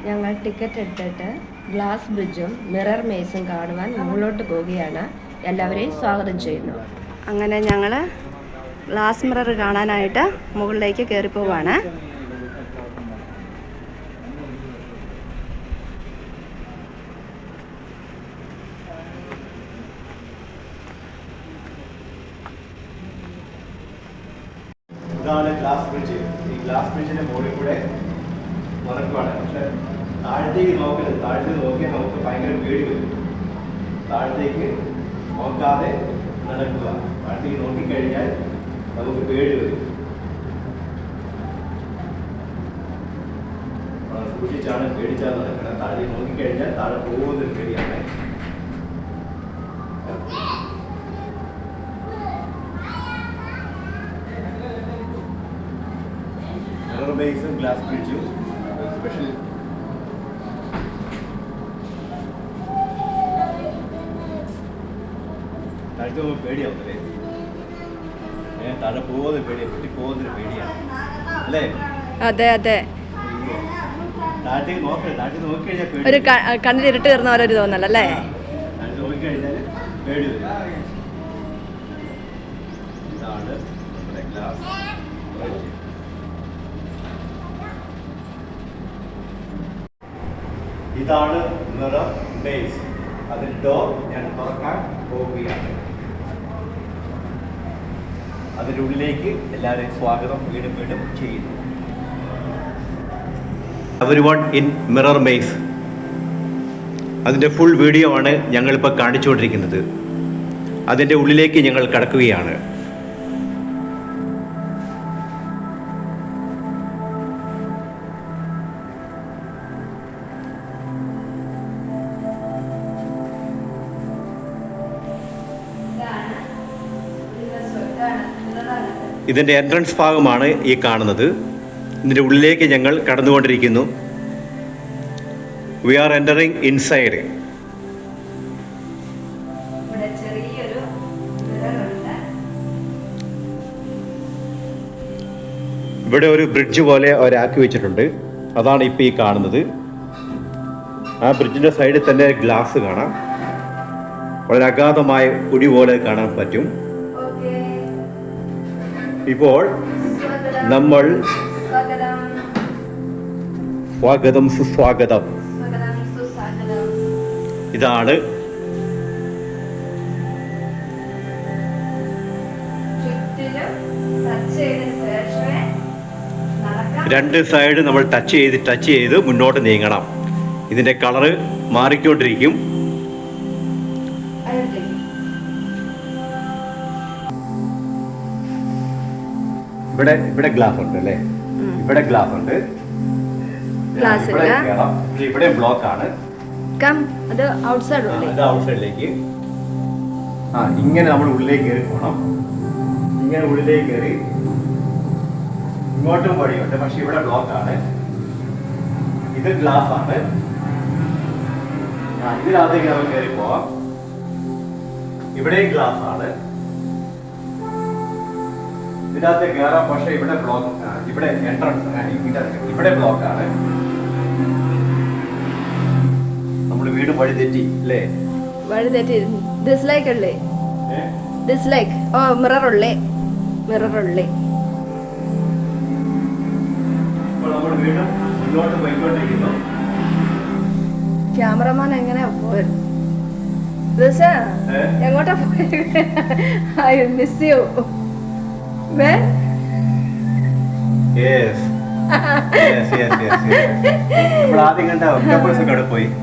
ഞങ്ങൾ ടിക്കറ്റ് എടുത്തിട്ട് glass ബ്രിഡ്ജും mirror മേസും കാണുവാൻ മുകളിലോട്ട് പോവുകയാണ്. എല്ലാവരെയും സ്വാഗതം ചെയ്യുന്നു. അങ്ങനെ ഞങ്ങൾ ഗ്ലാസ് മിറർ കാണാനായിട്ട് മുകളിലേക്ക് കയറി പോവാണ്. ഇതാണ് ഗ്ലാസ് ബ്രിഡ്ജ്. ഈ ഗ്ലാസ് ബ്രിഡ്ജിന്റെ മുകളിൽ കൂടെ നടക്കുവാണ്. പക്ഷെ താഴത്തേക്ക് നോക്കരുത്. താഴത്തേക്ക് നോക്കിയാൽ നമുക്ക് ഭയങ്കര പേടി വരും. താഴത്തേക്ക് നോക്കാതെ നടക്കുക. താഴത്തേക്ക് നോക്കിക്കഴിഞ്ഞാൽ നമുക്ക് പേടി വരും. സൂക്ഷിച്ചാണ് പേടിച്ചാൽ നടക്കണം. താഴത്തേക്ക് നോക്കിക്കഴിഞ്ഞാൽ താഴെ പോകുന്നൊരു പേടിയാണ്. ബേസും ഗ്ലാസ് ബ്രിഡ്ജും സ്പെഷ്യൽ താഴത്തെ പേടിയാവുന്നല്ലേ? താഴെ പോകുന്ന പേടിയാണ്, പൊട്ടി പോകുന്നൊരു പേടിയാണ് അല്ലേ? അതെ അതെ. താഴത്തേക്ക് നോക്കരുത്. താഴത്തേക്ക് നോക്കിക്കഴിഞ്ഞാൽ പേടി, ഒരു കണ്ണിൽ ഇരുട്ട് കയറുന്ന പോലെ ഒരു തോന്നലല്ലേ? താഴത്തേക്ക് നോക്കിക്കഴിഞ്ഞാൽ പേടി വരും. ഇതാണ് നമ്മുടെ ഗ്ലാസ് ബ്രിഡ്ജ്. ഇതാണ് മിറർ ബേസ്. അതിന്റെ ഡോർ ഞാൻ തുറക്കാൻ പോവുകയാണ്. അതിൻ്റെ ഉള്ളിലേക്ക് എല്ലാവരെയും സ്വാഗതം വീണ്ടും വീണ്ടും ചെയ്യുന്നു. Everyone in mirror base. അതിൻ്റെ ഫുൾ വീഡിയോ ആണ് ഞങ്ങളിപ്പോൾ കാണിച്ചുകൊണ്ടിരിക്കുന്നത്. അതിൻ്റെ ഉള്ളിലേക്ക് ഞങ്ങൾ കടക്കുകയാണ്. ഇതിൻ്റെ എൻട്രൻസ് ഭാഗമാണ് ഈ കാണുന്നത്. ഇതിൻ്റെ ഉള്ളിലേക്ക് ഞങ്ങൾ കടന്നുകൊണ്ടിരിക്കുന്നു. We are entering inside. ഇവിടെ ഒരു ബ്രിഡ്ജ് പോലെ അവരാക്കി വെച്ചിട്ടുണ്ട്. അതാണ് ഇപ്പോൾ ഈ കാണുന്നത്. ആ ബ്രിഡ്ജിൻ്റെ സൈഡിൽ തന്നെ ഗ്ലാസ് കാണാം. വളരെ അഗാധമായ കുടി പോലെ കാണാൻ പറ്റും. ഇപ്പോൾ നമ്മൾ സ്വാഗതം സുസ്വാഗതം. ഇതാണ് രണ്ട് സൈഡ് നമ്മൾ ടച്ച് ചെയ്ത് മുന്നോട്ട് നീങ്ങണം. ഇതിൻ്റെ കളറ് മാറിക്കൊണ്ടിരിക്കും. ഇവിടെ ഗ്ലാസ് ഉണ്ട് അല്ലേ? ഇവിടെ ഗ്ലാസ് ഉണ്ട്. ഇവിടെ ബ്ലോക്ക് ആണ്. അത് ഔട്ട്സൈഡിലേക്ക് ഇങ്ങനെ നമ്മൾ ഉള്ളിലേക്ക് കയറി പോകണം. ഇങ്ങനെ ഉള്ളിലേക്ക് കയറി ഇങ്ങോട്ടും വഴിയുണ്ട്. പക്ഷെ ഇവിടെ ബ്ലോക്ക് ആണ്. ഇത് ഗ്ലാസ് ആണ്. ഇതിനകത്തേക്ക് നമുക്ക് കയറി പോവാം. ഇവിടെയും ഗ്ലാസ് ആണ്. ഇതിനകത്ത് കയറാം. പക്ഷെ ഇവിടെ ബ്ലോക്ക്, ഇവിടെ എൻട്രൻസ്, ഇവിടെ ബ്ലോക്ക് ആണ്. നമ്മൾ വീട് വഴി തെറ്റി അല്ലേ? വഴി തെറ്റി. ഡിസ്ലൈക്ക് അല്ലേ? ഡിസ്ലൈക്ക്. ഓ മിറർ ഉള്ളേ. ഇപ്പോൾ നമ്മൾ വീണ്ടും മുന്നോട്ട് പോയിക്കൊണ്ടിരിക്കുന്നു. ക്യാമറമാൻ എങ്ങനെയാ പോയത്? എങ്ങോട്ടാ പോയത്? I miss you.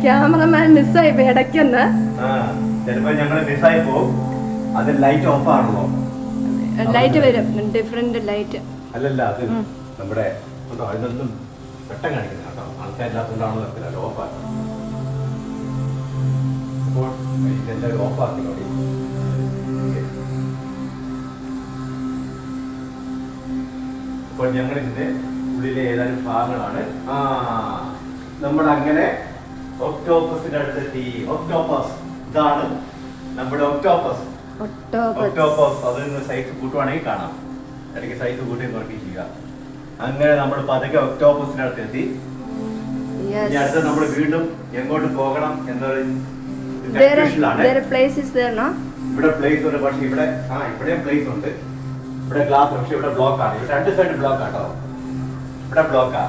ക്യാമറമാൻ മിസ്സായി ഇടയ്ക്കൊന്ന്. ചിലപ്പോ ഞങ്ങള് മിസ്സായി പോകും. അത് ലൈറ്റ് ഓഫ് ആണല്ലോ. ലൈറ്റ് വരും, ഡിഫറെന്റ് ലൈറ്റ്. അല്ലല്ല, അത് നമ്മുടെ അതിനൊന്നും വെട്ടം കാണിക്കുന്നത് കേട്ടോ. ആൾക്കാരില്ലാത്തതുകൊണ്ടാണ് ഓഫാക്കി. അപ്പോൾ ഇതെല്ലാം ഓഫാക്കി നോക്കി. അപ്പോൾ ഞങ്ങൾ ഇതിന്റെ ഉള്ളിലെ ഏതാനും ഭാഗങ്ങളാണ്. നമ്മൾ അങ്ങനെ ഒക്ടോപ്പസിന്റെ അടുത്തെത്തി. ഒക്ടോപ്പസ്, ഇതാണ് നമ്മുടെ ഒക്ടോപ്പസ്. അതിന് സൈസ് കൂട്ടുവാണെങ്കിൽ കാണാം. ഇടയ്ക്ക് സൈസ് കൂട്ടുകയും കുറയ്ക്കുകയും ചെയ്യുക. അങ്ങനെ നമ്മൾ പതുക്കെ ഒക്ടോപ്പസിനടുത്ത് എത്തി. ഇനി അടുത്ത നമ്മൾ വീണ്ടും എങ്ങോട്ട് പോകണം എന്നൊരു കൺഫ്യൂഷനിലാണ്. ഇവിടെ പ്ലേസ് ഉണ്ട്, പക്ഷെ ഇവിടെ ഇവിടെ പ്ലേസ് ഉണ്ട്. ഇവിടെ ഗ്ലാസ്, പക്ഷെ ഇവിടെ ബ്ലോക്ക് ആണ്. ഇവിടെ 2 സൈഡ് ബ്ലോക്ക് ആട്ടോ. ഇവിടെ ബ്ലോക്കാ.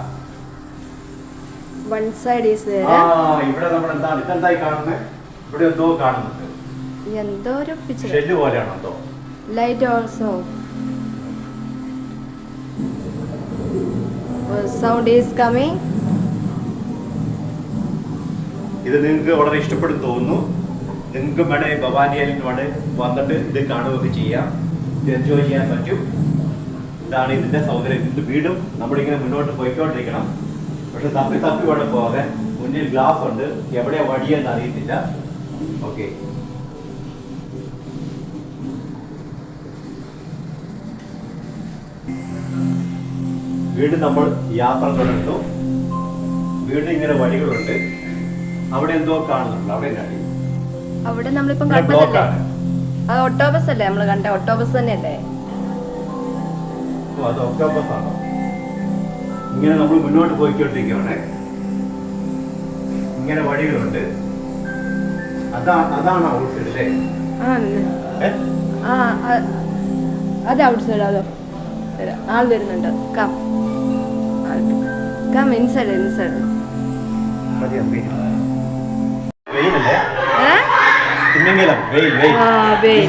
One side is there. ഇവിടെ നമ്മൾ ഇതെന്തായി കാണുന്നത്? ഇവിടെ എന്തോ കാണുന്നുണ്ട്. എന്തോ ഒരു പിക്ചർ. ഷെല്ല് പോലെയാണോ എന്തോ? Light also. Sound is coming. ഇത് നിങ്ങൾക്ക് വളരെ ഇഷ്ടപ്പെടും തോന്നുന്നു. നിങ്ങൾക്ക് വേണേ ഭവാനിയിൽ വന്നിട്ട് ഇത് കാണുകയൊക്കെ ചെയ്യാം. ഇത് എൻജോയ് ചെയ്യാൻ പറ്റും. ഇതാണ് ഇതിന്റെ സൗന്ദര്യം. ഇത് വീണ്ടും നമ്മളിങ്ങനെ മുന്നോട്ട് പോയിക്കൊണ്ടിരിക്കണം. പക്ഷെ തപ്പി വേണം പോകാൻ. മുന്നിൽ ഗ്ലാസ് ഉണ്ട്, എവിടെയാ വടിയെന്ന് അറിയത്തില്ല. ഓക്കെ, വീണ്ടും നമ്മൾ യാത്ര തുടർന്നു. വീണ്ടും ഇങ്ങനെ വഴികളുണ്ട്. അവിടെ എന്തോ കാണുന്നുണ്ട്. അവിടെ നമ്മളിപ്പം കണ്ടതല്ലേ, അത് ഒക്ടോബസ് അല്ലേ നമ്മൾ കണ്ട? ഒക്ടോബസ് തന്നെയല്ലേ? അത് ഒക്ടോബസ് ആണോ? ഇങ്ങനെ നമ്മൾ മുന്നോട്ട് പോയിക്കൊണ്ടിരിക്കുകയാണ്. ഇങ്ങനെ വഴികളുണ്ട്. അതാണ് ഔട്ട് സൈഡ് അല്ലേ? അത് ഔട്ട് സൈഡ്. അതോ ആൾ വരുന്നുണ്ട്. Come inside. വെയിലല്ലേ? വെയിൽ.